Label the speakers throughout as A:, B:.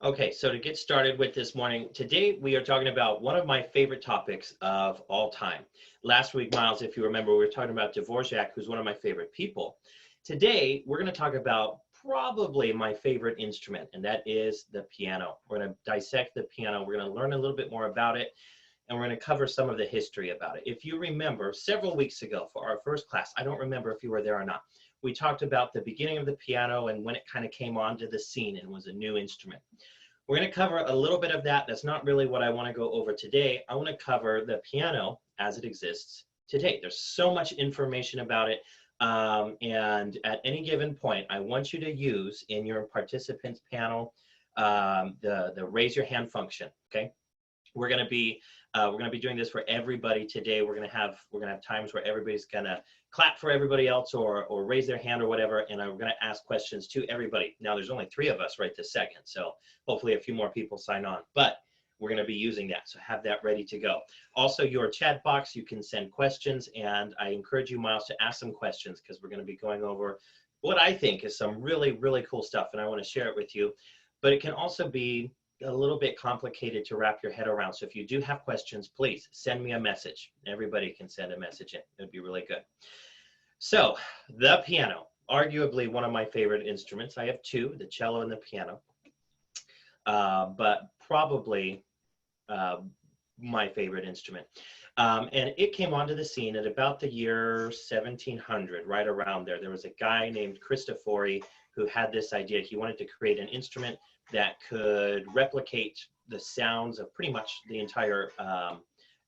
A: Okay, so to get started with this morning, today we are talking about one of my favorite topics of all time. Last week, Miles, if you remember, we were talking about Dvorak, who's one of my favorite people. Today, we're going to talk about probably my favorite instrument, and that is the piano. We're going to dissect the piano. We're going to learn a little bit more about it, and we're going to cover some of the history about it. If you remember, several weeks ago for our first class, I don't remember if you were there or not, we talked about the beginning of the piano and when it kind of came onto the scene and was a new instrument. We're going to cover a little bit of that. That's not really what I want to go over today. I want to cover the piano as it exists today. There's so much information about it. And at any given point, I want you to use in your participants panel the raise your hand function. Okay. We're going to be doing this for everybody today. We're going to have times where everybody's going to clap for everybody else or raise their hand or whatever, and I'm going to ask questions to everybody. Now, there's only 3 of us right this second, so hopefully a few more people sign on, but we're going to be using that, so have that ready to go. Also, your chat box, you can send questions, and I encourage you, Miles, to ask some questions because we're going to be going over what I think is some really, really cool stuff, and I want to share it with you. But it can also be a little bit complicated to wrap your head around. So if you do have questions, please send me a message. Everybody can send a message in. It would be really good. So the piano, arguably one of my favorite instruments. I have 2, the cello and the piano, but probably my favorite instrument. And it came onto the scene at about the year 1700, right around there. There was a guy named Cristofori who had this idea. He wanted to create an instrument that could replicate the sounds of pretty much the entire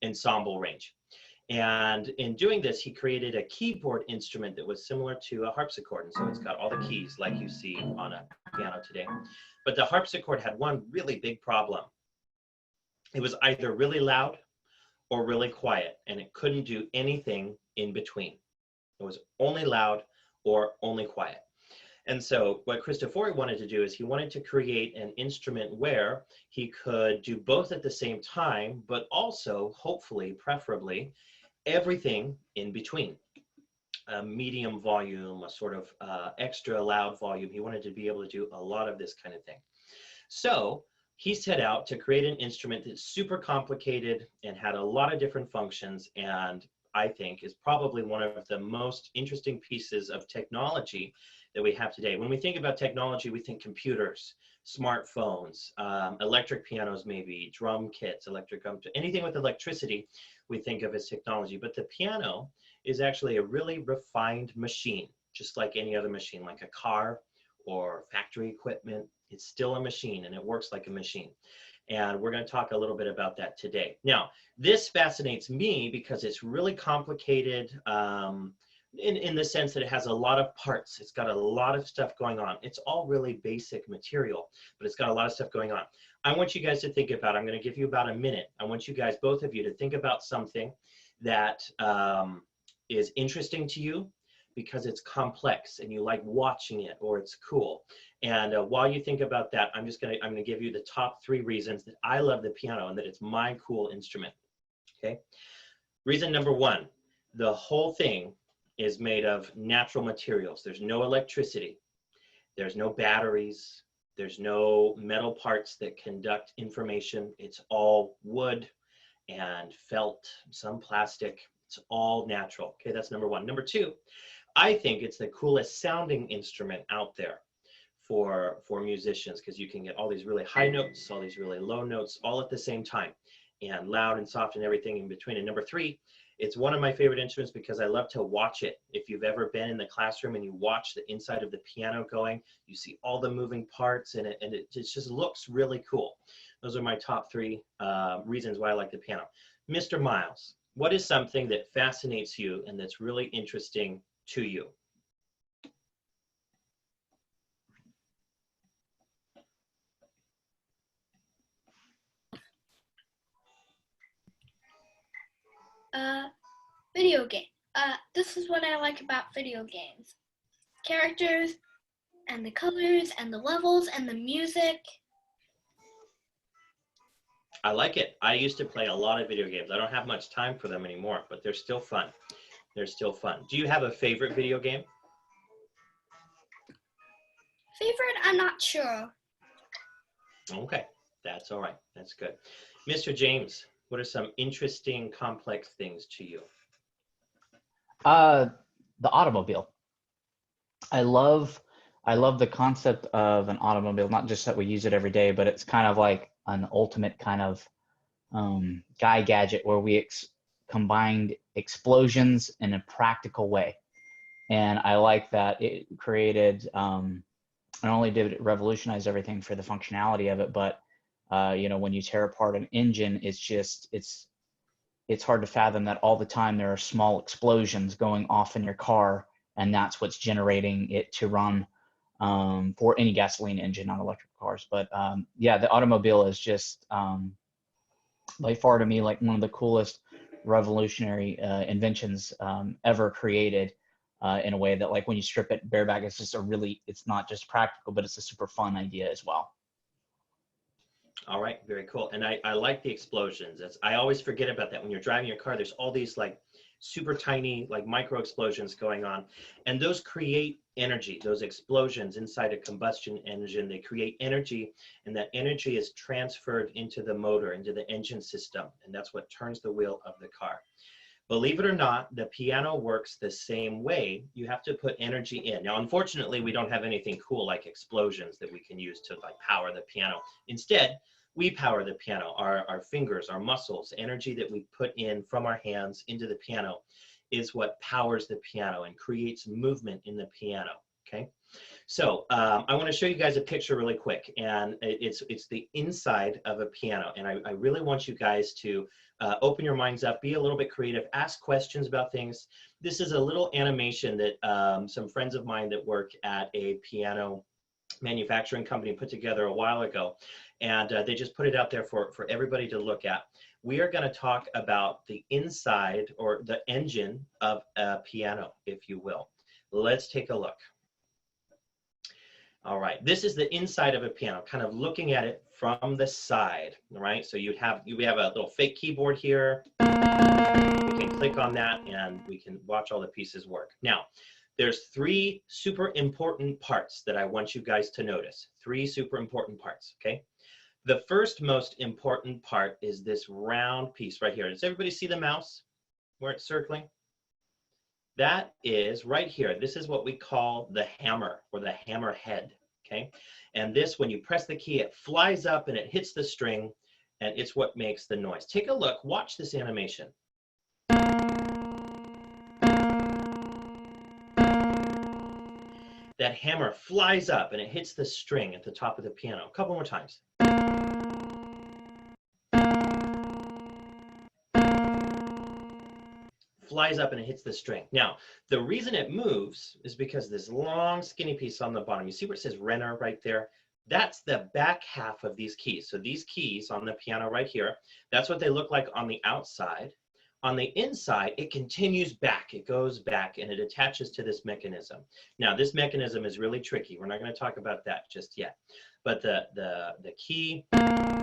A: ensemble range. And in doing this, he created a keyboard instrument that was similar to a harpsichord. And so it's got all the keys like you see on a piano today. But the harpsichord had one really big problem. It was either really loud or really quiet, and it couldn't do anything in between. It was only loud or only quiet. And so what Cristofori wanted to do is he wanted to create an instrument where he could do both at the same time, but also, hopefully, preferably, everything in between. A medium volume, a sort of extra loud volume. He wanted to be able to do a lot of this kind of thing. So he set out to create an instrument that's super complicated and had a lot of different functions, and I think is probably one of the most interesting pieces of technology that we have today. When we think about technology, we think computers, smartphones, electric pianos maybe, drum kits, electric drum, anything with electricity we think of as technology. But the piano is actually a really refined machine, just like any other machine, like a car or factory equipment. It's still a machine and it works like a machine. And we're going to talk a little bit about that today. Now, this fascinates me because it's really complicated in the sense that it has a lot of parts. It's got a lot of stuff going on. It's all really basic material, but it's got a lot of stuff going on. I want you guys to think about, I'm going to give you about a minute. I want you guys, both of you, to think about something that is interesting to you because it's complex and you like watching it or it's cool. And while you think about that, I'm going to give you the top 3 reasons that I love the piano and that it's my cool instrument. Okay. Reason number 1, the whole thing is made of natural materials. There's no electricity. There's no batteries. There's no metal parts that conduct information. It's all wood and felt, some plastic. It's all natural. Okay, that's number 1. Number 2, I think it's the coolest sounding instrument out there for musicians because you can get all these really high notes, all these really low notes, all at the same time, and loud and soft and everything in between. And number 3, it's one of my favorite instruments because I love to watch it. If you've ever been in the classroom and you watch the inside of the piano going, you see all the moving parts and it just looks really cool. Those are my top 3 reasons why I like the piano. Mr. Miles, what is something that fascinates you and that's really interesting to you?
B: Video game. This is what I like about video games. Characters, and the colors, and the levels, and the music.
A: I like it. I used to play a lot of video games. I don't have much time for them anymore, but they're still fun. They're still fun. Do you have a favorite video game?
B: Favorite? I'm not sure.
A: Okay, that's all right. That's good. Mr. James, what are some interesting, complex things to you?
C: Uh, the automobile. I love I love the concept of an automobile, not just that we use it every day, but it's kind of like an ultimate kind of guy gadget where we combined explosions in a practical way. And I like that it created, not only did it revolutionize everything for the functionality of it, but when you tear apart an engine, it's hard to fathom that all the time there are small explosions going off in your car, and that's what's generating it to run for any gasoline engine, not electric cars. But yeah, the automobile is just by far to me like one of the coolest revolutionary inventions ever created, in a way that, like, when you strip it bareback, it's not just practical, but it's a super fun idea as well.
A: All right, very cool. And I like the explosions. I always forget about that when you're driving your car. There's all these like super tiny, like micro explosions going on, and those create energy. Those explosions inside a combustion engine, they create energy, and that energy is transferred into the motor, into the engine system, and that's what turns the wheel of the car. Believe it or not, the piano works the same way. You have to put energy in. Now, unfortunately, we don't have anything cool like explosions that we can use to like power the piano. Instead, we power the piano, our fingers, our muscles, energy that we put in from our hands into the piano is what powers the piano and creates movement in the piano, okay? So I want to show you guys a picture really quick, and it's the inside of a piano, and I really want you guys to open your minds up, be a little bit creative, ask questions about things. This is a little animation that some friends of mine that work at a piano manufacturing company put together a while ago, and they just put it out there for everybody to look at. We are going to talk about the inside or the engine of a piano, if you will. Let's take a look. All right, this is the inside of a piano, kind of looking at it from the side, all right? So we have a little fake keyboard here. We can click on that and we can watch all the pieces work. Now, there's three super important parts that I want you guys to notice. Three super important parts, okay? The first most important part is this round piece right here. Does everybody see the mouse where it's circling? That is right here. This is what we call the hammer or the hammer head, okay? And this, when you press the key, it flies up and it hits the string, and it's what makes the noise. Take a look, watch this animation. That hammer flies up and it hits the string at the top of the piano. A couple more times. Flies up and it hits the string. Now, the reason it moves is because this long skinny piece on the bottom, you see where it says Renner right there? That's the back half of these keys. So these keys on the piano right here, that's what they look like on the outside. On the inside, it continues back, it goes back, and it attaches to this mechanism. Now, this mechanism is really tricky. We're not going to talk about that just yet. But the key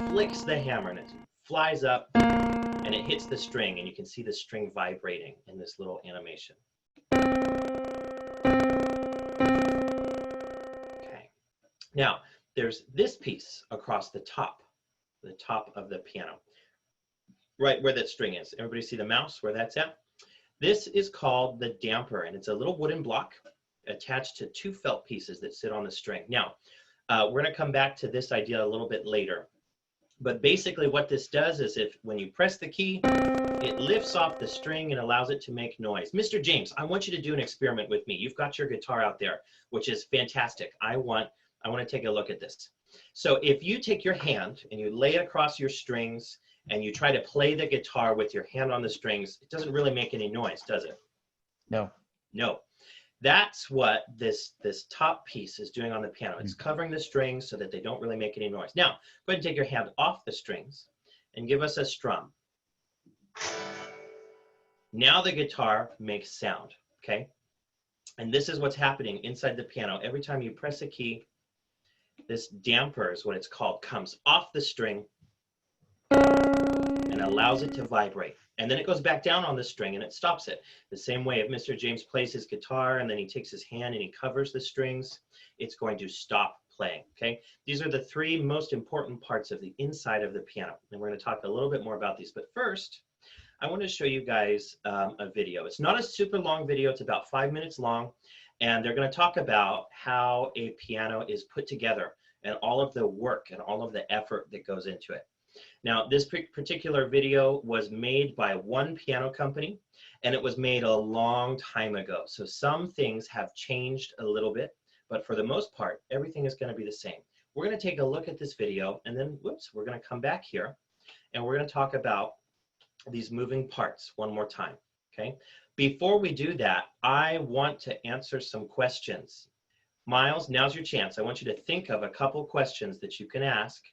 A: flicks the hammer and it flies up and it hits the string, and you can see the string vibrating in this little animation. Okay. Now, there's this piece across the top of the piano, right where that string is. Everybody see the mouse where that's at? This is called the damper, and it's a little wooden block attached to two felt pieces that sit on the string. Now, we're going to come back to this idea a little bit later. But basically what this does is when you press the key, it lifts off the string and allows it to make noise. Mr. James, I want you to do an experiment with me. You've got your guitar out there, which is fantastic. I want to take a look at this. So if you take your hand and you lay it across your strings and you try to play the guitar with your hand on the strings, it doesn't really make any noise, does it?
C: No.
A: No. That's what this top piece is doing on the piano. It's covering the strings so that they don't really make any noise. Now, go ahead and take your hand off the strings and give us a strum. Now the guitar makes sound, okay? And this is what's happening inside the piano. Every time you press a key, this damper is what it's called, comes off the string and allows it to vibrate. And then it goes back down on the string and it stops it. The same way if Mr. James plays his guitar and then he takes his hand and he covers the strings, it's going to stop playing, okay? These are the three most important parts of the inside of the piano, and we're going to talk a little bit more about these. But first, I want to show you guys a video. It's not a super long video. It's about 5 minutes long, and they're going to talk about how a piano is put together and all of the work and all of the effort that goes into it. Now, this particular video was made by one piano company, and it was made a long time ago. So some things have changed a little bit, but for the most part, everything is going to be the same. We're going to take a look at this video, and then, whoops, we're going to come back here, and we're going to talk about these moving parts one more time, okay? Before we do that, I want to answer some questions. Miles, now's your chance. I want you to think of a couple questions that you can ask.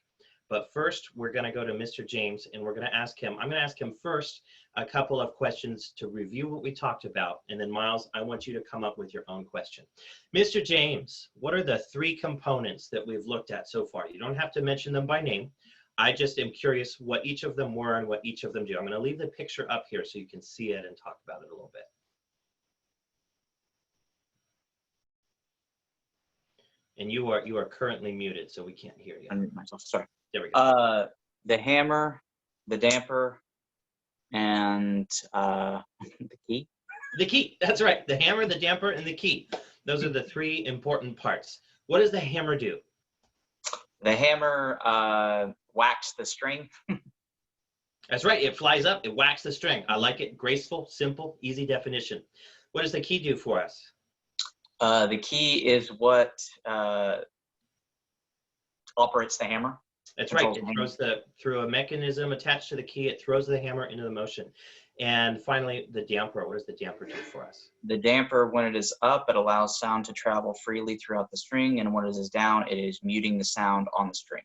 A: But first, we're going to go to Mr. James, and we're going to ask him, I'm going to ask him first a couple of questions to review what we talked about. And then, Miles, I want you to come up with your own question. Mr. James, what are the three components that we've looked at so far? You don't have to mention them by name. I just am curious what each of them were and what each of them do. I'm going to leave the picture up here so you can see it and talk about it a little bit. And you are currently muted, so we can't hear you.
D: Unmute myself, sorry.
A: There we go.
D: The hammer, the damper, and the key.
A: The key, that's right. The hammer, the damper, and the key. Those are the three important parts. What does the hammer do?
D: The hammer whacks the string.
A: That's right. It flies up, it whacks the string. I like it. Graceful, simple, easy definition. What does the key do for us?
D: The key is what operates the hammer.
A: That's right. It throws through a mechanism attached to the key, it throws the hammer into the motion. And finally, the damper. What does the damper do for us?
D: The damper, when it is up, it allows sound to travel freely throughout the string, and when it is down, it is muting the sound on the string.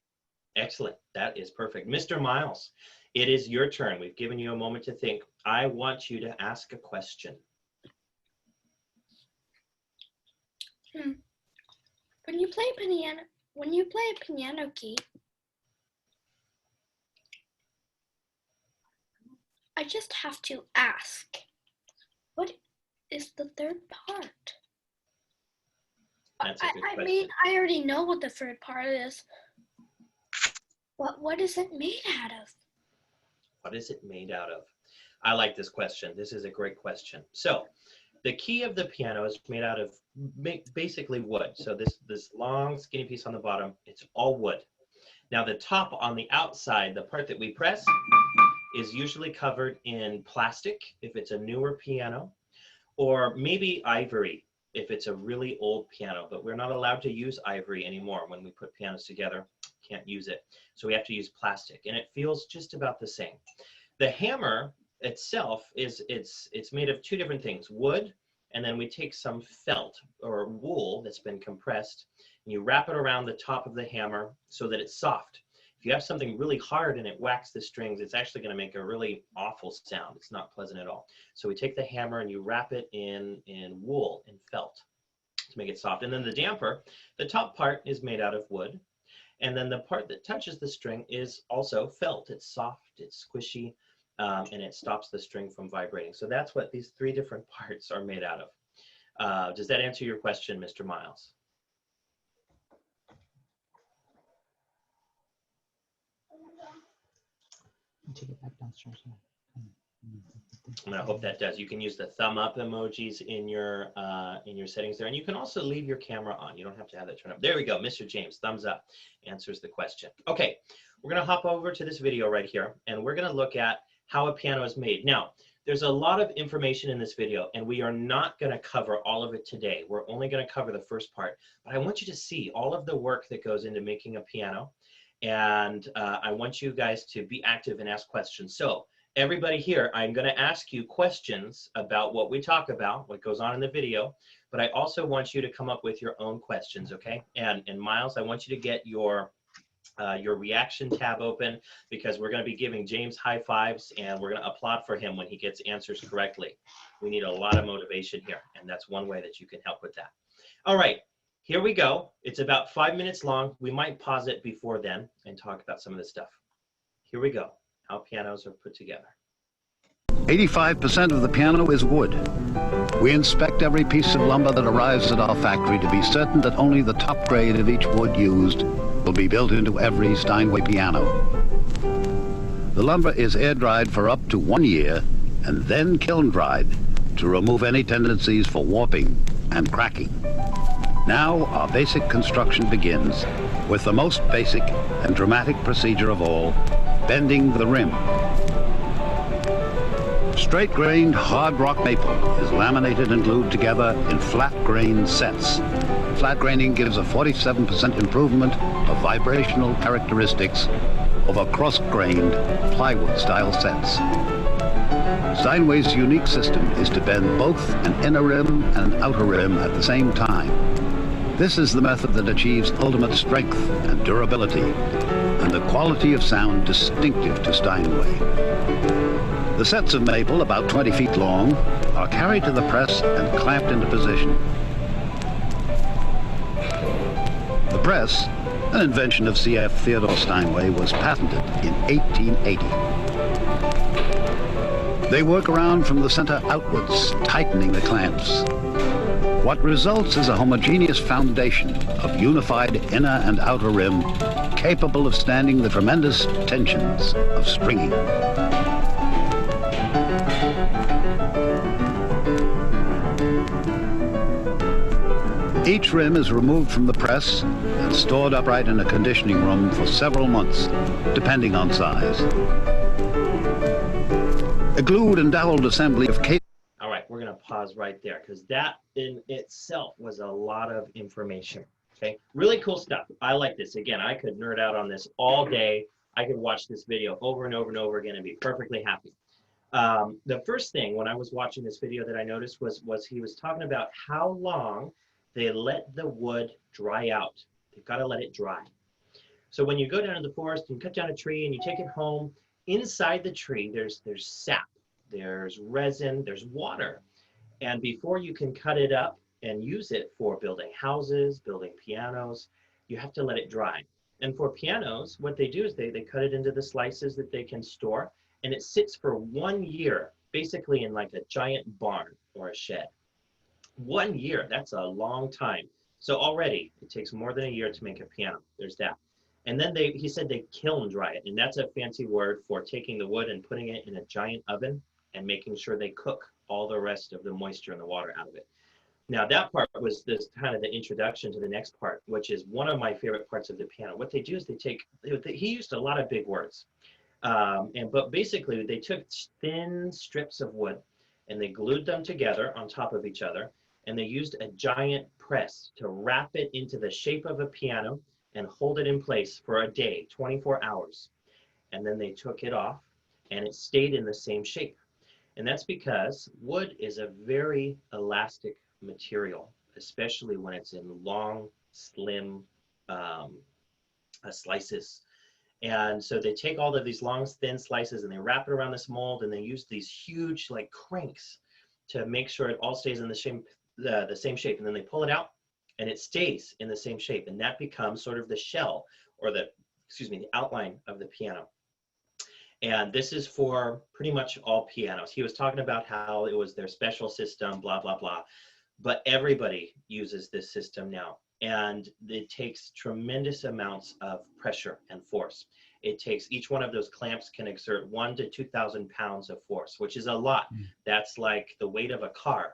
A: Excellent. That is perfect. Mr. Miles, it is your turn. We've given you a moment to think. I want you to ask a question.
B: When you play a piano key, I just have to ask, what is the third part?
A: That's a good question.
B: I mean, I already know what the third part is. What is it made out of?
A: What is it made out of? I like this question. This is a great question. So the key of the piano is made out of basically wood. So this long skinny piece on the bottom, it's all wood. Now the top on the outside, the part that we press, is usually covered in plastic if it's a newer piano, or maybe ivory if it's a really old piano, but we're not allowed to use ivory anymore when we put pianos together. Can't use it. So we have to use plastic, and it feels just about the same. The hammer itself it's made of two different things, wood, and then we take some felt or wool that's been compressed, and you wrap it around the top of the hammer so that it's soft. If you have something really hard and it whacks the strings, it's actually going to make a really awful sound. It's not pleasant at all. So we take the hammer and you wrap it in wool and felt to make it soft. And then the damper, the top part is made out of wood. And then the part that touches the string is also felt. It's soft, it's squishy, and it stops the string from vibrating. So that's what these three different parts are made out of. Does that answer your question, Mr. Miles?
C: Take it back downstairs.
A: And I hope that does. You can use the thumb up emojis in your settings there, and you can also leave your camera on. You don't have to have that turned up. There we go, Mr. James, thumbs up, answers the question. Okay, we're gonna hop over to this video right here, and we're gonna look at how a piano is made. Now, there's a lot of information in this video, and we are not gonna cover all of it today. We're only gonna cover the first part, but I want you to see all of the work that goes into making a piano. And I want you guys to be active and ask questions. So everybody here, I'm going to ask you questions about what we talk about, what goes on in the video, but I also want you to come up with your own questions, okay? And Miles, I want you to get your reaction tab open, because we're going to be giving James high fives, and we're going to applaud for him when he gets answers correctly. We need a lot of motivation here, and that's one way that you can help with that. All right. Here we go. It's about 5 minutes long. We might pause it before then and talk about some of this stuff. Here we go, how pianos are put together.
E: 85% of the piano is wood. We inspect every piece of lumber that arrives at our factory to be certain that only the top grade of each wood used will be built into every Steinway piano. The lumber is air-dried for up to 1 year and then kiln-dried to remove any tendencies for warping and cracking. Now our basic construction begins with the most basic and dramatic procedure of all, bending the rim. Straight-grained hard rock maple is laminated and glued together in flat-grained sets. Flat graining gives a 47% improvement of vibrational characteristics over cross-grained plywood-style sets. Steinway's unique system is to bend both an inner rim and an outer rim at the same time. This is the method that achieves ultimate strength and durability and the quality of sound distinctive to Steinway. The sets of maple, about 20 feet long, are carried to the press and clamped into position. The press, an invention of C.F. Theodore Steinway, was patented in 1880. They work around from the center outwards, tightening the clamps. What results is a homogeneous foundation of unified inner and outer rim, capable of standing the tremendous tensions of stringing. Each rim is removed from the press and stored upright in a conditioning room for several months, depending on size. A glued and doweled assembly of cable.
A: All right, we're going to pause right there because that in itself was a lot of information. Okay, really cool stuff. I like this. Again, I could nerd out on this all day. I could watch this video over and over and over again and be perfectly happy. The first thing when I was watching this video that I noticed was he was talking about how long they let the wood dry out. They've got to let it dry. So when you go down to the forest and cut down a tree and you take it home, inside the tree there's sap, there's resin, there's water. And before you can cut it up and use it for building houses, building pianos, you have to let it dry. And for pianos, what they do is they cut it into the slices that they can store, and it sits for 1 year, basically in like a giant barn or a shed. 1 year, that's a long time. So already it takes more than a year to make a piano. There's that. And then he said they kiln dry it, and that's a fancy word for taking the wood and putting it in a giant oven and making sure they cook all the rest of the moisture and the water out of it. Now that part was this kind of the introduction to the next part, which is one of my favorite parts of the piano. What they do is he used a lot of big words. But basically they took thin strips of wood and they glued them together on top of each other, and they used a giant press to wrap it into the shape of a piano and hold it in place for a day, 24 hours. And then they took it off and it stayed in the same shape. And that's because wood is a very elastic material, especially when it's in long, slim slices. And so they take all of these long, thin slices and they wrap it around this mold, and they use these huge like cranks to make sure it all stays in the same shape. And then they pull it out and it stays in the same shape. And that becomes sort of the shell, or the outline of the piano. And this is for pretty much all pianos. He was talking about how it was their special system, blah, blah, blah. But everybody uses this system now. And it takes tremendous amounts of pressure and force. It takes, each one of those clamps can exert 1,000 to 2,000 pounds of force, which is a lot. That's like the weight of a car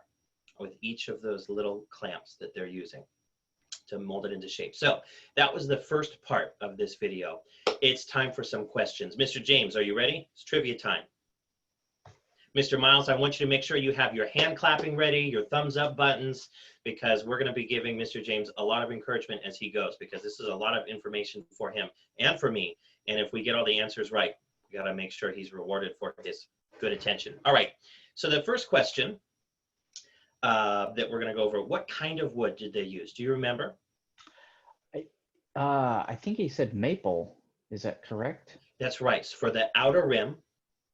A: with each of those little clamps that they're using to mold it into shape. So that was the first part of this video. It's time for some questions. Mr. James, are you ready? It's trivia time. Mr. Miles, I want you to make sure you have your hand clapping ready, your thumbs up buttons, because we're going to be giving Mr. James a lot of encouragement as he goes, because this is a lot of information for him and for me. And if we get all the answers right, we got to make sure he's rewarded for his good attention. All right. So the first question that we're going to go over, what kind of wood did they use? Do you remember?
C: I think he said maple. Is that correct?
A: That's right. So for the outer rim,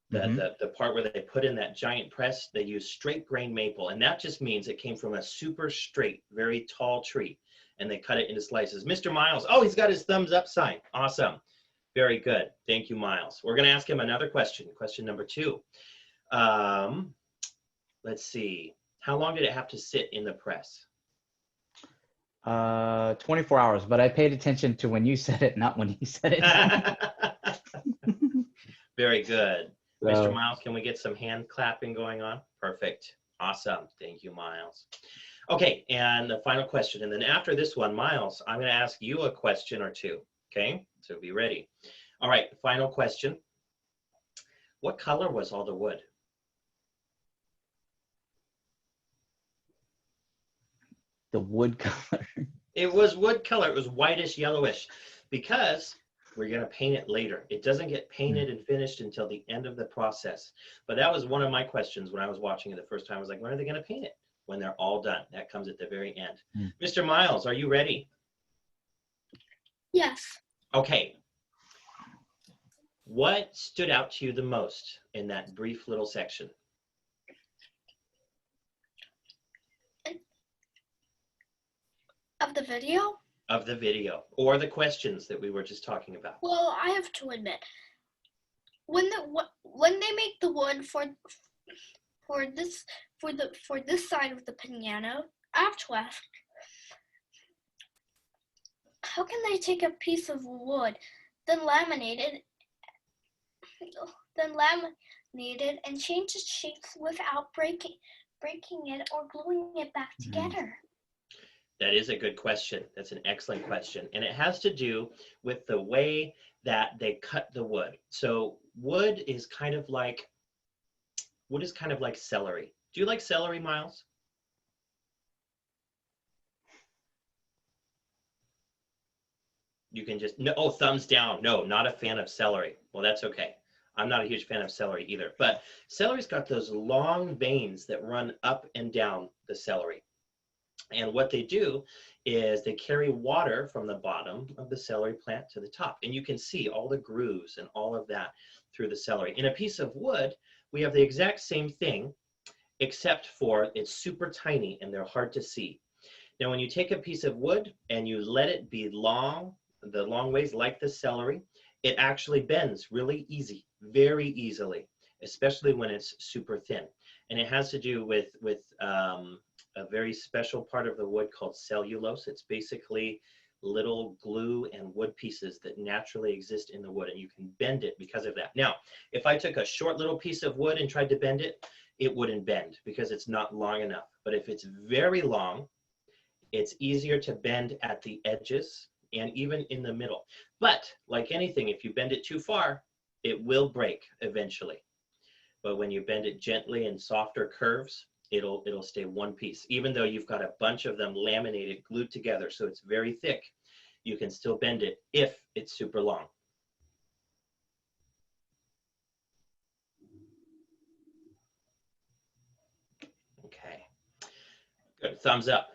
A: the part where they put in that giant press, they use straight grain maple. And that just means it came from a super straight, very tall tree. And they cut it into slices. Mr. Miles, oh, he's got his thumbs up sign. Awesome. Very good. Thank you, Miles. We're going to ask him another question. Question number 2. Let's see. How long did it have to sit in the press?
C: 24 hours, but I paid attention to when you said it, not when he said it.
A: Very good.
C: So,
A: Mr. Miles, can we get some hand clapping going on? Perfect. Awesome. Thank you, Miles. Okay, and the final question. And then after this one, Miles, I'm going to ask you a question or two. Okay, so be ready. All right, final question. What color was all the wood?
C: the wood color.
A: It was wood color. It was whitish, yellowish, because we're going to paint it later. It doesn't get painted and finished until the end of the process. But that was one of my questions when I was watching it the first time. I was like, when are they going to paint it? When they're all done. That comes at the very end. Mr. Miles, are you ready?
B: Yes.
A: Okay. What stood out to you the most in that brief little section?
B: Of the video?
A: Of the video, or the questions that we were just talking about.
B: Well, I have to admit, when they make the wood for this side of the piano, I have to ask, how can they take a piece of wood, then laminate it and change its shapes without breaking it or gluing it back together?
A: That is a good question. That's an excellent question. And it has to do with the way that they cut the wood. So wood is kind of like celery. Do you like celery, Miles? You can just, no, oh, thumbs down. No, not a fan of celery. Well, that's okay. I'm not a huge fan of celery either. But celery's got those long veins that run up and down the celery. And what they do is they carry water from the bottom of the celery plant to the top. And you can see all the grooves and all of that through the celery. In a piece of wood, we have the exact same thing, except for it's super tiny and they're hard to see. Now, when you take a piece of wood and you let it be long, the long ways like the celery, it actually bends really easy, very easily, especially when it's super thin. And it has to do with a very special part of the wood called cellulose. It's basically little glue and wood pieces that naturally exist in the wood, and you can bend it because of that. Now, if I took a short little piece of wood and tried to bend it, it wouldn't bend because it's not long enough. But if it's very long, it's easier to bend at the edges and even in the middle. But like anything, if you bend it too far, it will break eventually. But when you bend it gently in softer curves, it'll stay one piece. Even though you've got a bunch of them laminated, glued together, so it's very thick, you can still bend it if it's super long. Okay, good, thumbs up,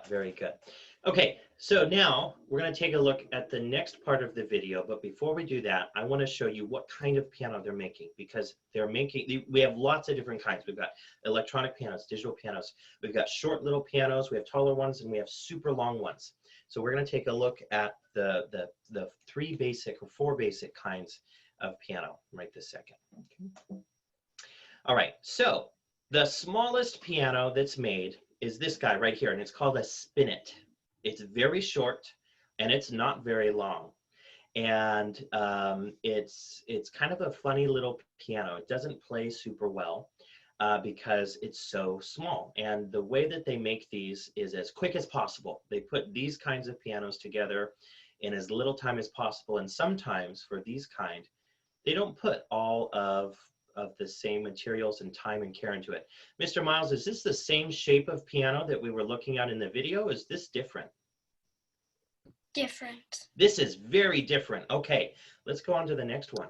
A: very good. Okay, so now we're going to take a look at the next part of the video, but before we do that, I want to show you what kind of piano they're making, because we have lots of different kinds. We've got electronic pianos, digital pianos, we've got short little pianos, we have taller ones, and we have super long ones. So we're going to take a look at the four basic kinds of piano right this second. Okay. All right, so the smallest piano that's made is this guy right here, and it's called a spinet. It's very short and it's not very long. And it's kind of a funny little piano. It doesn't play super well because it's so small. And the way that they make these is as quick as possible. They put these kinds of pianos together in as little time as possible. And sometimes for these kind, they don't put all of the same materials and time and care into it. Mr. Miles, is this the same shape of piano that we were looking at in the video? Is this different?
B: Different.
A: This is very different. Okay, let's go on to the next one.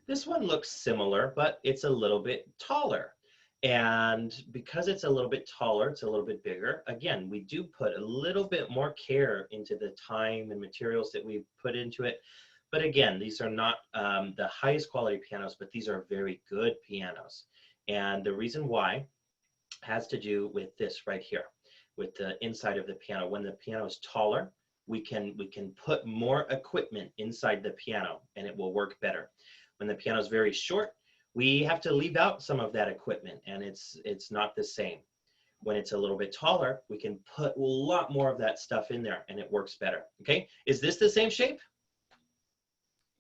A: This one looks similar, but it's a little bit taller. And because it's a little bit taller, it's a little bit bigger. Again, we do put a little bit more care into the time and materials that we put into it. But again, these are not the highest quality pianos, but these are very good pianos. And the reason why has to do with this right here, with the inside of the piano. When the piano is taller, we can put more equipment inside the piano and it will work better. When the piano is very short, We have to leave out some of that equipment, and it's not the same. When it's a little bit taller, we can put a lot more of that stuff in there, and it works better. Okay, is this the same shape?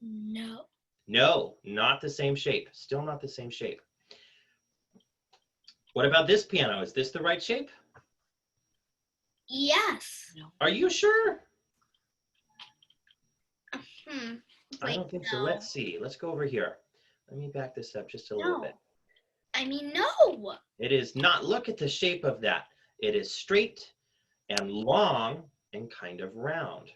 B: No.
A: No, not the same shape. Still not the same shape. What about this piano? Is this the right shape?
B: Yes.
A: Are you sure? I
B: Wait,
A: don't think so.
B: no.
A: Let's see. Let's go over here. Let me back this up just a little bit.
B: I mean, no.
A: It is not. Look at the shape of that. It is straight and long and kind of round.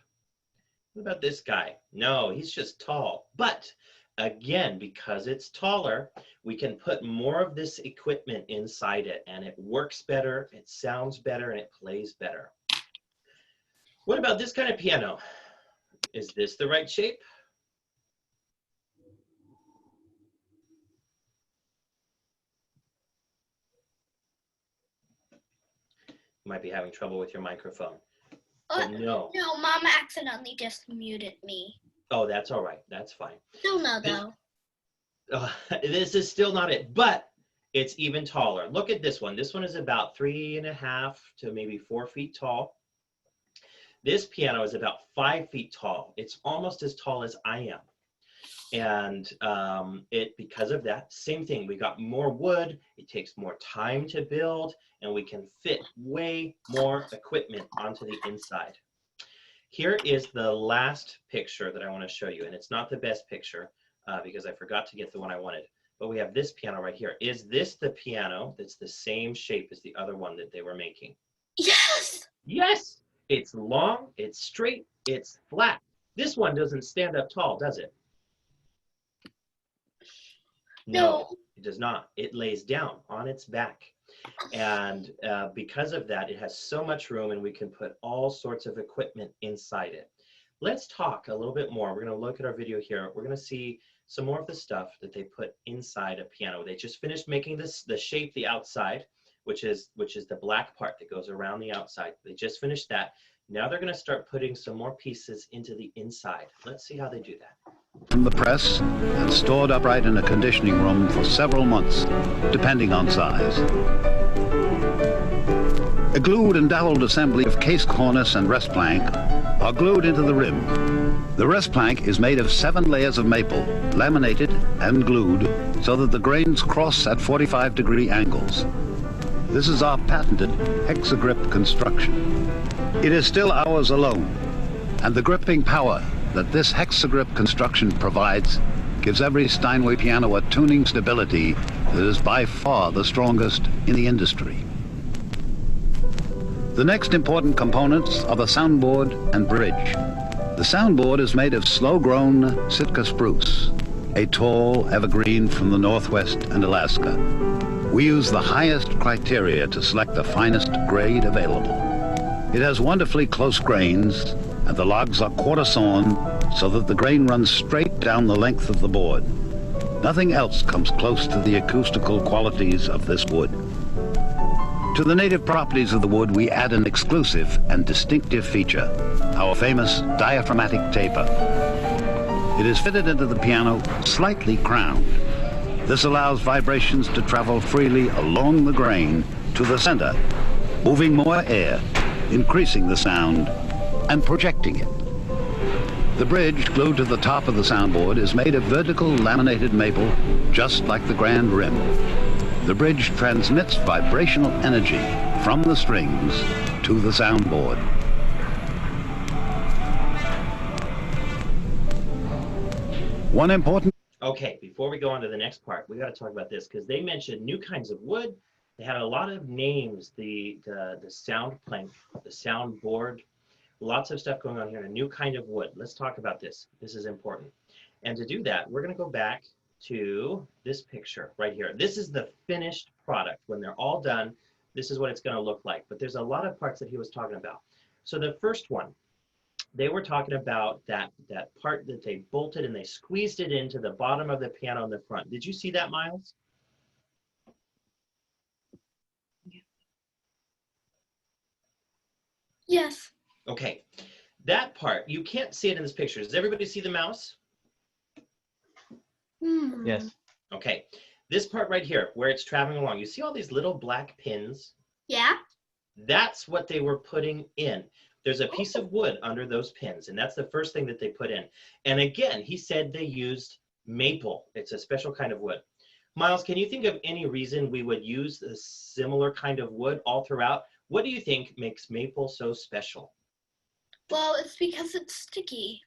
A: What about this guy? No, he's just tall. But again, because it's taller, we can put more of this equipment inside it, and it works better, it sounds better, and it plays better. What about this kind of piano? Is this the right shape? You might be having trouble with your microphone. But no.
B: No, Mom accidentally just muted me.
A: Oh, that's all right. That's fine.
B: Still no, though.
A: This is still not it, but it's even taller. Look at this one. This one is about 3.5 to maybe 4 feet tall. This piano is about 5 feet tall. It's almost as tall as I am. And because of that, same thing. We got more wood. It takes more time to build, and we can fit way more equipment onto the inside. Here is the last picture that I want to show you, and it's not the best picture because I forgot to get the one I wanted. But we have this piano right here. Is this the piano that's the same shape as the other one that they were making?
B: Yes.
A: Yes. It's long, it's straight, it's flat. This one doesn't stand up tall, does it? No, it does not. It lays down on its back. And because of that, it has so much room, and we can put all sorts of equipment inside it. Let's talk a little bit more. We're going to look at our video here. We're going to see some more of the stuff that they put inside a piano. They just finished making the shape, the outside, which is the black part that goes around the outside. They just finished that. Now they're going to start putting some more pieces into the inside. Let's see how they do that.
E: From the press and stored upright in a conditioning room for several months, depending on size. A glued and doweled assembly of case cornice and rest plank are glued into the rim. The rest plank is made of 7 layers of maple, laminated and glued so that the grains cross at 45-degree angles. This is our patented Hexagrip construction. It is still ours alone, and the gripping power that this Hexagrip construction provides gives every Steinway piano a tuning stability that is by far the strongest in the industry. The next important components are the soundboard and bridge. The soundboard is made of slow-grown Sitka spruce, a tall evergreen from the Northwest and Alaska. We use the highest criteria to select the finest grade available. It has wonderfully close grains, and the logs are quarter sawn so that the grain runs straight down the length of the board. Nothing else comes close to the acoustical qualities of this wood. To the native properties of the wood, we add an exclusive and distinctive feature, our famous diaphragmatic taper. It is fitted into the piano slightly crowned. This allows vibrations to travel freely along the grain to the center, moving more air, increasing the sound, and projecting it. The bridge glued to the top of the soundboard is made of vertical laminated maple, just like the grand rim. The bridge transmits vibrational energy from the strings to the soundboard. One important...
A: Okay, before we go on to the next part, we got to talk about this because they mentioned new kinds of wood. They had a lot of names, the sound plank, the soundboard, lots of stuff going on here, a new kind of wood. Let's talk about this. This is important. And to do that, we're going to go back to this picture right here. This is the finished product. When they're all done, this is what it's going to look like. But there's a lot of parts that he was talking about. So the first one, they were talking about that part that they bolted and they squeezed it into the bottom of the piano in the front. Did you see that, Miles?
B: Yes.
A: Okay, that part, you can't see it in this picture. Does everybody see the mouse?
C: Yes.
A: Okay, This part right here, where it's traveling along, you see all these little black pins?
B: Yeah.
A: That's what they were putting in. There's a piece of wood under those pins, and that's the first thing that they put in. And again, he said they used maple. It's a special kind of wood. Miles, can you think of any reason we would use a similar kind of wood all throughout? What do you think makes maple so special?
B: Well, it's because it's sticky,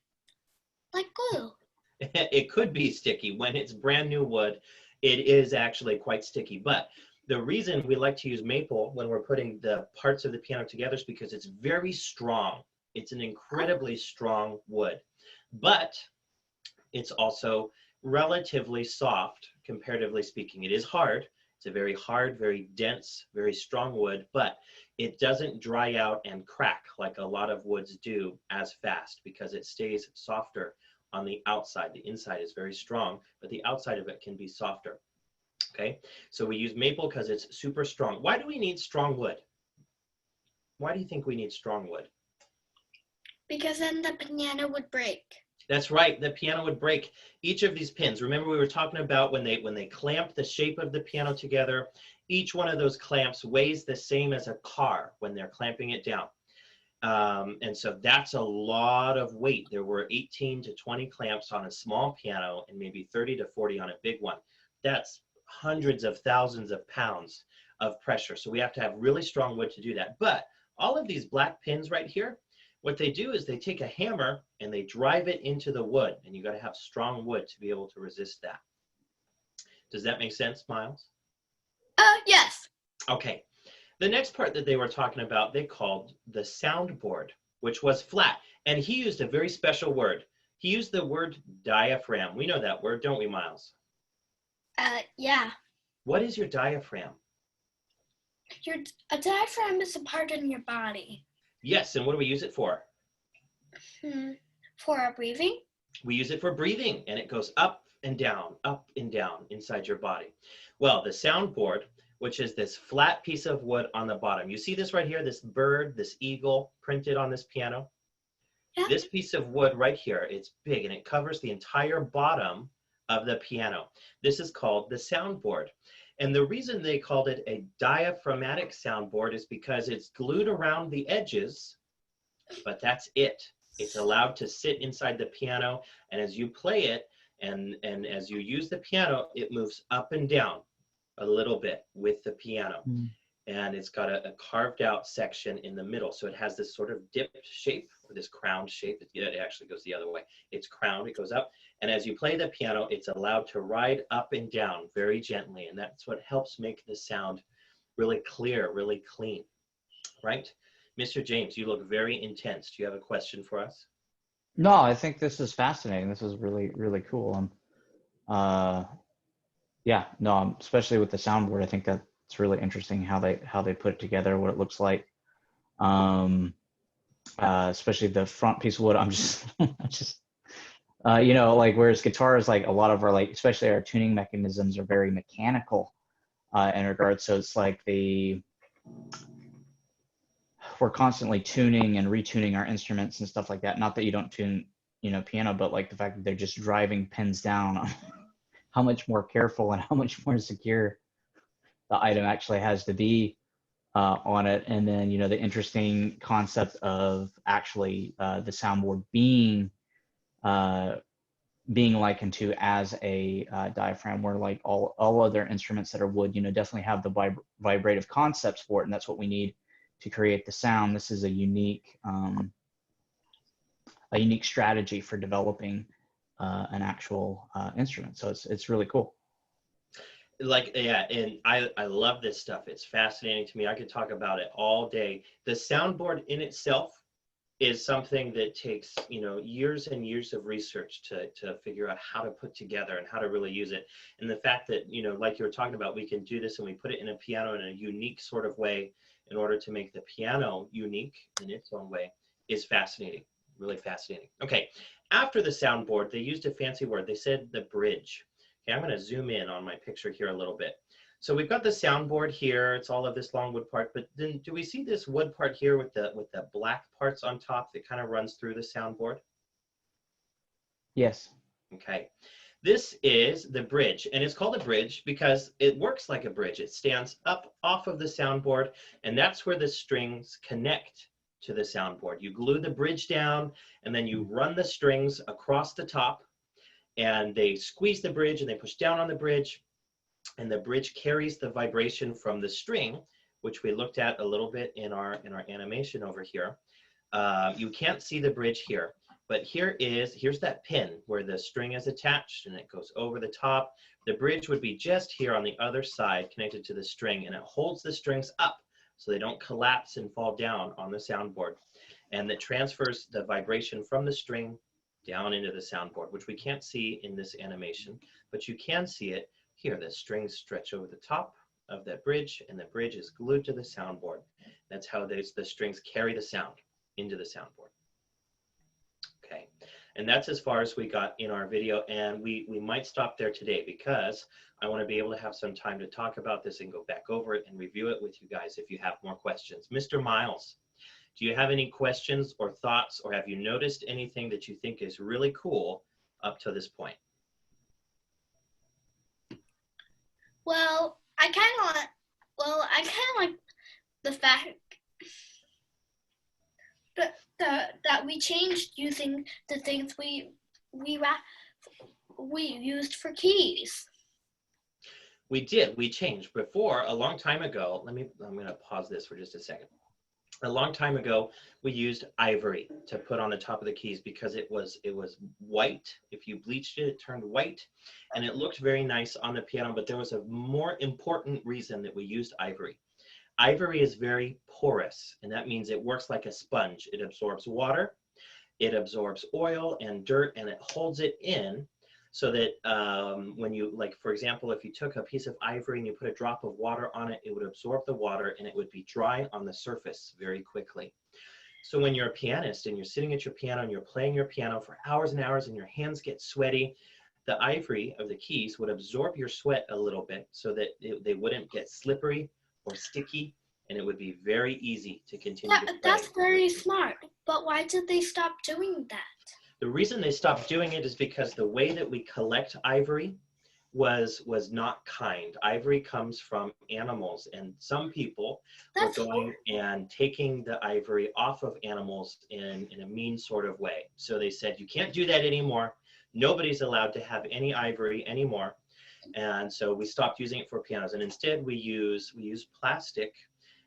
B: like glue.
A: It could be sticky. When it's brand new wood, it is actually quite sticky. But the reason we like to use maple when we're putting the parts of the piano together is because it's very strong. It's an incredibly strong wood. But it's also relatively soft, comparatively speaking. It is hard. It's a very hard, very dense, very strong wood, but it doesn't dry out and crack like a lot of woods do as fast because it stays softer on the outside. The inside is very strong, but the outside of it can be softer. Okay, so we use maple because it's super strong. Why do we need strong wood? Why do you think we need strong wood?
B: Because then the piano would break.
A: That's right, the piano would break. Each of these pins, remember we were talking about when they clamp the shape of the piano together, each one of those clamps weighs the same as a car when they're clamping it down. And so that's a lot of weight. There were 18 to 20 clamps on a small piano and maybe 30 to 40 on a big one. That's hundreds of thousands of pounds of pressure. So we have to have really strong wood to do that. But all of these black pins right here, what they do is they take a hammer and they drive it into the wood, and you got to have strong wood to be able to resist that. Does that make sense, Miles?
B: Yes.
A: Okay. The next part that they were talking about, they called the soundboard, which was flat. And he used a very special word. He used the word diaphragm. We know that word, don't we, Miles?
B: Yeah.
A: What is your diaphragm?
B: A diaphragm is a part in your body.
A: Yes, and what do we use it for?
B: For our breathing?
A: We use it for breathing, and it goes up and down inside your body. Well, the soundboard, which is this flat piece of wood on the bottom. You see this right here, this bird, this eagle printed on this piano?
B: Yeah.
A: This piece of wood right here, it's big, and it covers the entire bottom of the piano. This is called the soundboard. And the reason they called it a diaphragmatic soundboard is because it's glued around the edges, but that's it. It's allowed to sit inside the piano, and as you play it, and as you use the piano, it moves up and down a little bit with the piano. And it's got a carved out section in the middle. So it has this sort of dipped shape, or this crowned shape. It actually goes the other way. It's crowned, it goes up. And as you play the piano, it's allowed to ride up and down very gently. And that's what helps make the sound really clear, really clean, right? Mr. James, you look very intense. Do you have a question for us?
C: No, I think this is fascinating. This is really, really cool. Yeah, no, especially with the soundboard, I think that's really interesting how they put it together, what it looks like. Especially the front piece of wood. I'm just, you know, like whereas guitars, like a lot of our, like, especially our tuning mechanisms are very mechanical in regards. So it's like we're constantly tuning and retuning our instruments and stuff like that. Not that you don't tune, you know, piano, but like the fact that they're just driving pins down, how much more careful and how much more secure the item actually has to be on it. And then, you know, the interesting concept of actually the soundboard being likened to as a diaphragm, where like all other instruments that are wood, you know, definitely have the vibrative concepts for it, and that's what we need to create the sound. This is a unique strategy for developing an actual instrument. So it's really cool.
A: Like, yeah, and I love this stuff. It's fascinating to me. I could talk about it all day. The soundboard in itself is something that takes, you know, years and years of research to figure out how to put together and how to really use it. And the fact that, you know, like you were talking about, we can do this and we put it in a piano in a unique sort of way in order to make the piano unique in its own way is fascinating, really fascinating. Okay, after the soundboard, they used a fancy word. They said the bridge. Okay, I'm going to zoom in on my picture here a little bit. So we've got the soundboard here. It's all of this long wood part, but then do we see this wood part here with the black parts on top that kind of runs through the soundboard?
C: Yes.
A: Okay. This is the bridge, and it's called a bridge because it works like a bridge. It stands up off of the soundboard, and that's where the strings connect to the soundboard. You glue the bridge down, and then you run the strings across the top, and they squeeze the bridge, and they push down on the bridge, and the bridge carries the vibration from the string, which we looked at a little bit in our animation over here. You can't see the bridge here, but here's that pin where the string is attached and it goes over the top. The bridge would be just here on the other side connected to the string, and it holds the strings up so they don't collapse and fall down on the soundboard. And that transfers the vibration from the string down into the soundboard, which we can't see in this animation, but you can see it here. The strings stretch over the top of that bridge, and the bridge is glued to the soundboard. That's how the strings carry the sound into the soundboard. Okay, and that's as far as we got in our video, and we might stop there today because I want to be able to have some time to talk about this and go back over it and review it with you guys if you have more questions. Mr. Miles, do you have any questions or thoughts, or have you noticed anything that you think is really cool up to this point?
B: Well, I kind of like the fact that we changed using the things we used for keys.
A: We did. We changed. Before, a long time ago, I'm going to pause this for just a second. A long time ago, we used ivory to put on the top of the keys because it was white. If you bleached it, it turned white, and it looked very nice on the piano, but there was a more important reason that we used ivory. Ivory is very porous, and that means it works like a sponge. It absorbs water, it absorbs oil and dirt, and it holds it in so that when you, like, for example, if you took a piece of ivory and you put a drop of water on it, it would absorb the water and it would be dry on the surface very quickly. So when you're a pianist and you're sitting at your piano and you're playing your piano for hours and hours and your hands get sweaty, the ivory of the keys would absorb your sweat a little bit so that they wouldn't get slippery or sticky, and it would be very easy to continue to play.
B: That's very smart, but why did they stop doing that?
A: The reason they stopped doing it is because the way that we collect ivory was not kind. Ivory comes from animals, and some people were going and taking the ivory off of animals in a mean sort of way. So they said, you can't do that anymore. Nobody's allowed to have any ivory anymore. And so we stopped using it for pianos, and instead we use plastic,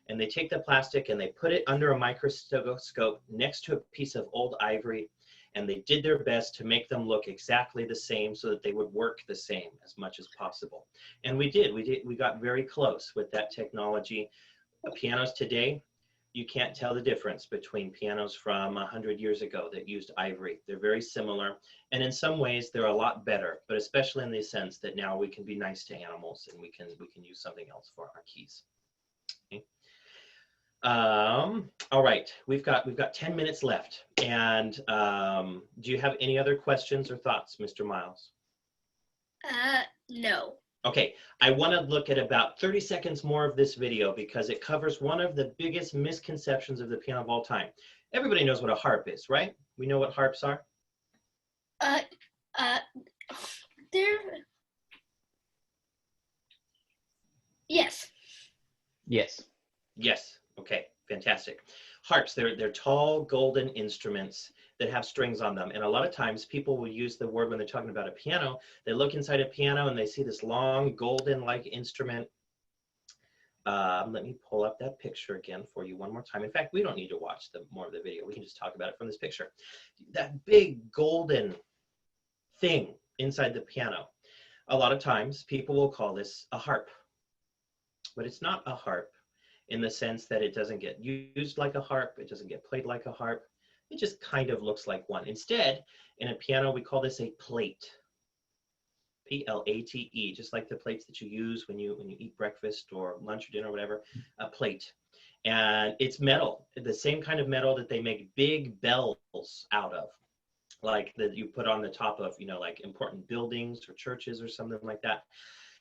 A: and they take the plastic and they put it under a microscope next to a piece of old ivory, and they did their best to make them look exactly the same so that they would work the same as much as possible. And we got very close with that technology. Pianos today, you can't tell the difference between pianos from 100 years ago that used ivory. They're very similar, and in some ways they're a lot better, but especially in the sense that now we can be nice to animals and we can use something else for our keys. Okay. All right, we've got 10 minutes left, and do you have any other questions or thoughts, Mr. Miles?
B: No.
A: Okay, I want to look at about 30 seconds more of this video because it covers one of the biggest misconceptions of the piano of all time. Everybody knows what a harp is, right? We know what harps are?
B: Yes.
C: Yes.
A: Yes. Okay, fantastic. Harps, they're tall golden instruments that have strings on them. And a lot of times people will use the word when they're talking about a piano. They look inside a piano and they see this long golden-like instrument. Let me pull up that picture again for you one more time. In fact, we don't need to watch more of the video. We can just talk about it from this picture. That big golden thing inside the piano. A lot of times people will call this a harp, but it's not a harp in the sense that it doesn't get used like a harp. It doesn't get played like a harp. It just kind of looks like one. Instead, in a piano, we call this a plate. P-L-A-T-E, just like the plates that you use when you eat breakfast or lunch or dinner or whatever, a plate. And it's metal, the same kind of metal that they make big bells out of, like that you put on the top of, like important buildings or churches or something like that.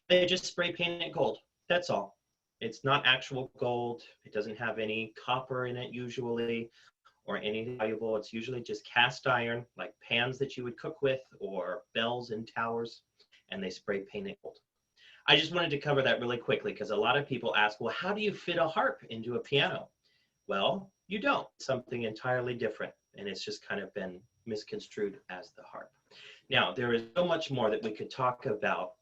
A: They just spray paint it gold. That's all. It's not actual gold. It doesn't have any copper in it usually, or anything valuable. It's usually just cast iron, like pans that you would cook with, or bells and towers, and they spray paint it gold. I just wanted to cover that really quickly because a lot of people ask, well, how do you fit a harp into a piano? Well, you don't. Something entirely different, and it's just kind of been misconstrued as the harp. Now, there is so much more that we could talk about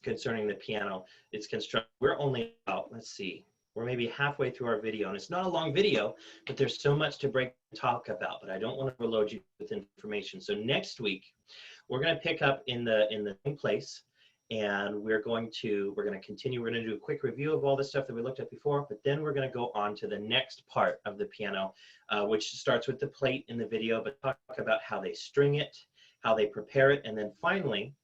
A: concerning the piano. It's constructed. We're only about, let's see, we're maybe halfway through our video, and it's not a long video, but there's so much to break and talk about, but I don't want to overload you with information. So next week, we're going to pick up in the same place, and we're going to continue. We're going to do a quick review of all the stuff that we looked at before, but then we're going to go on to the next part of the piano, which starts with the plate in the video, but talk about how they string it, how they prepare it, and then finally,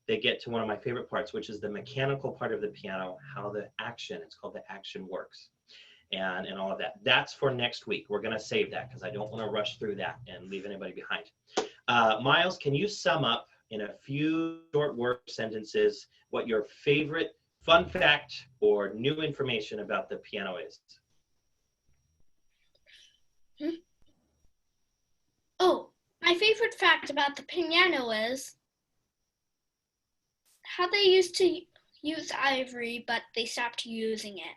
A: they get to one of my favorite parts, which is the mechanical part of the piano, how the action, it's called the action works, and all of that. That's for next week. We're going to save that because I don't want to rush through that and leave anybody behind. Miles, can you sum up in a few short word sentences what your favorite fun fact or new information about the piano is?
B: Oh, my favorite fact about the piano is how they used to use ivory, but they stopped using it.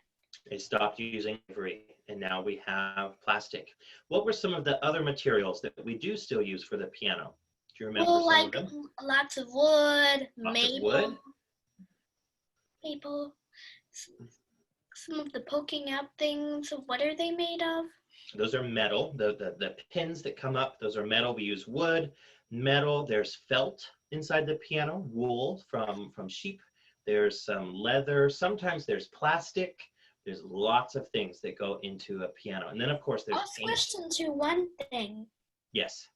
A: They stopped using ivory, and now we have plastic. What were some of the other materials that we do still use for the piano? Do you remember some of them?
B: Lots of wood,
A: Wood?
B: maple, some of the poking out things. What are they made of?
A: Those are metal. The pins that come up, those are metal. We use wood, metal. There's felt inside the piano, wool from sheep. There's some leather. Sometimes there's plastic. There's lots of things that go into a piano. And then, of course, there's paint.
B: I'll switch into one thing.
A: Yes.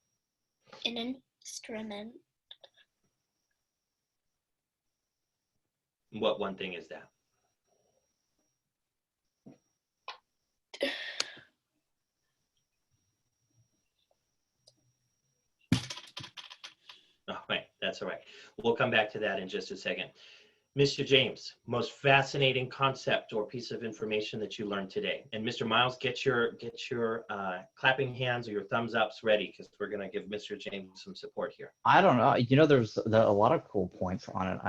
B: An instrument.
A: What one thing is that? Oh, wait, that's all right. We'll come back to that in just a second. Mr. James, most fascinating concept or piece of information that you learned today. And Mr. Miles, get your clapping hands or your thumbs ups ready because we're going to give Mr. James some support here.
C: I don't know. You know, there's a lot of cool points on it.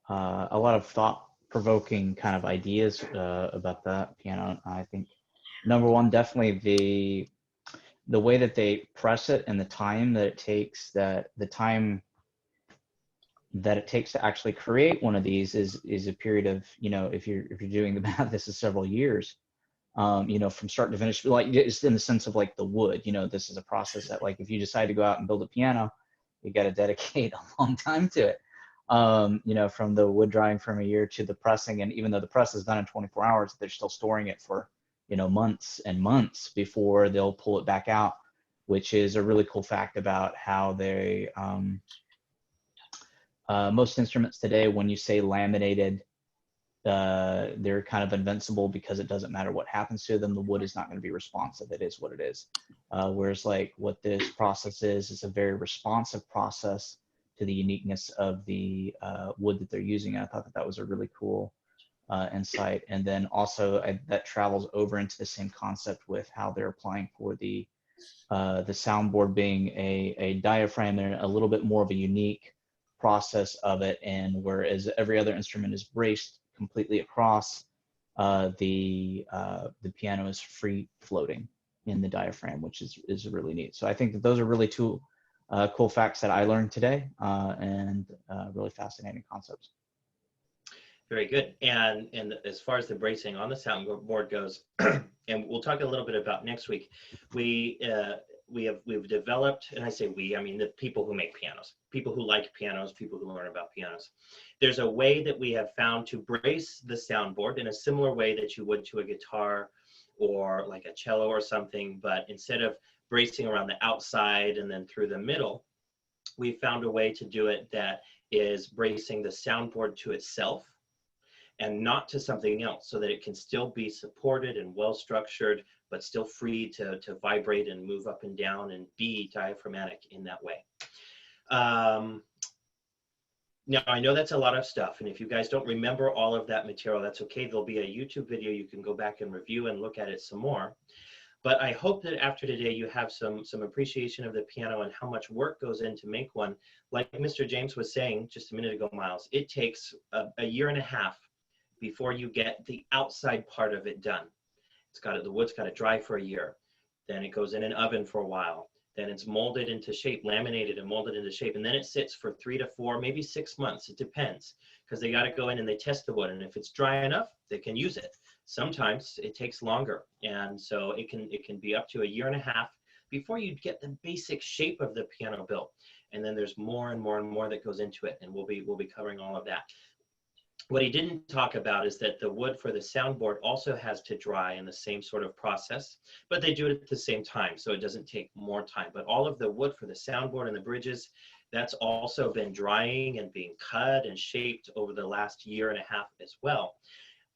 C: A lot of thought-provoking kind of ideas about that piano. I think number one, definitely the way that they press it and the time that it takes, that it takes to actually create one of these is a period of, you know, if you're doing the math, this is several years, you know, from start to finish. Like, it's in the sense of like the wood, you know, this is a process that, like, if you decide to go out and build a piano, you got to dedicate a long time to it. You know, from the wood drying from a year to the pressing, and even though the press is done in 24 hours, they're still storing it for, you know, months and months before they'll pull it back out, which is a really cool fact about how they, most instruments today, when you say laminated, they're kind of invincible because it doesn't matter what happens to them. The wood is not going to be responsive. It is what it is. Whereas like what this process is a very responsive process to the uniqueness of the wood that they're using. And I thought that was a really cool insight. And then also that travels over into the same concept with how they're applying for the soundboard being a diaphragm and a little bit more of a unique process of it. And whereas every other instrument is braced completely across, the piano is free floating in the diaphragm, which is really neat. So I think that those are really two cool facts that I learned today, and really fascinating concepts.
A: Very good. And as far as the bracing on the soundboard goes, and we'll talk a little bit about next week, we've developed, and I say we, I mean the people who make pianos, people who like pianos, people who learn about pianos. There's a way that we have found to brace the soundboard in a similar way that you would to a guitar or like a cello or something, but instead of bracing around the outside and then through the middle, we found a way to do it that is bracing the soundboard to itself and not to something else, so that it can still be supported and well structured, but still free to vibrate and move up and down and be diaphragmatic in that way. Now, I know that's a lot of stuff, and if you guys don't remember all of that material, that's okay. There'll be a YouTube video you can go back and review and look at it some more. But I hope that after today you have some appreciation of the piano and how much work goes in to make one. Like Mr. James was saying just a minute ago, Miles, it takes a year and a half before you get the outside part of it done. The wood's got to dry for a year. Then it goes in an oven for a while. Then it's molded into shape, laminated and molded into shape. And then it sits for 3 to 4, maybe 6 months. It depends, because they got to go in and they test the wood. And if it's dry enough, they can use it. Sometimes it takes longer. And so it can be up to a year and a half before you get the basic shape of the piano built. And then there's more and more and more that goes into it. And we'll be covering all of that. What he didn't talk about is that the wood for the soundboard also has to dry in the same sort of process, but they do it at the same time, so it doesn't take more time. But all of the wood for the soundboard and the bridges, that's also been drying and being cut and shaped over the last year and a half as well,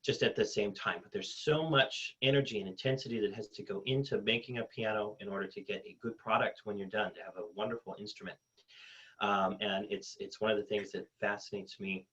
A: just at the same time. But there's so much energy and intensity that has to go into making a piano in order to get a good product when you're done, to have a wonderful instrument. And it's one of the things that fascinates me.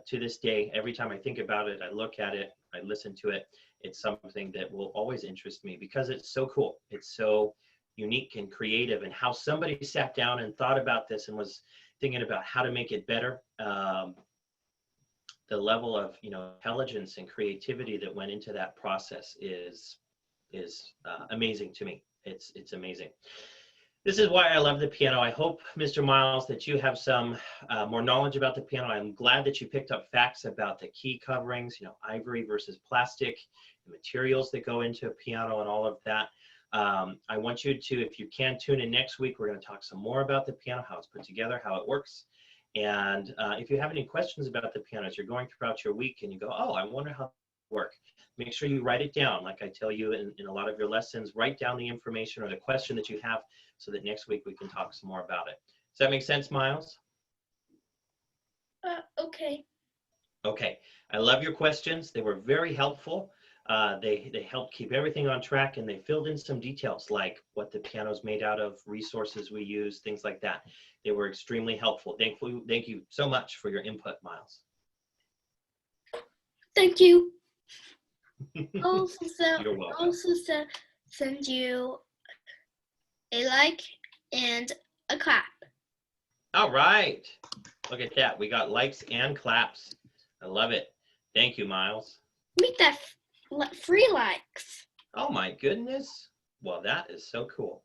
A: To this day, every time I think about it, I look at it, I listen to it, it's something that will always interest me because it's so cool. It's so unique and creative, and how somebody sat down and thought about this and was thinking about how to make it better. The level of intelligence and creativity that went into that process is amazing to me. It's amazing. This is why I love the piano. I hope, Mr. Miles, that you have some more knowledge about the piano. I'm glad that you picked up facts about the key coverings, ivory versus plastic, the materials that go into a piano and all of that. I want you to, if you can, tune in next week. We're going to talk some more about the piano, how it's put together, how it works. And if you have any questions about the piano as you're going throughout your week and you go, oh, I wonder how it works, make sure you write it down. Like I tell you in a lot of your lessons, write down the information or the question that you have, so that next week we can talk some more about it. Does that make sense, Miles?
B: Okay.
A: Okay. I love your questions. They were very helpful. They helped keep everything on track, and they filled in some details like what the piano's made out of, resources we use, things like that. They were extremely helpful. Thank you so much for your input, Miles.
B: Thank you.
A: You're welcome.
B: Also send you a like and a clap.
A: All right. Look at that. We got likes and claps. I love it. Thank you, Miles.
B: Make that free likes.
A: Oh my goodness. Well, that is so cool.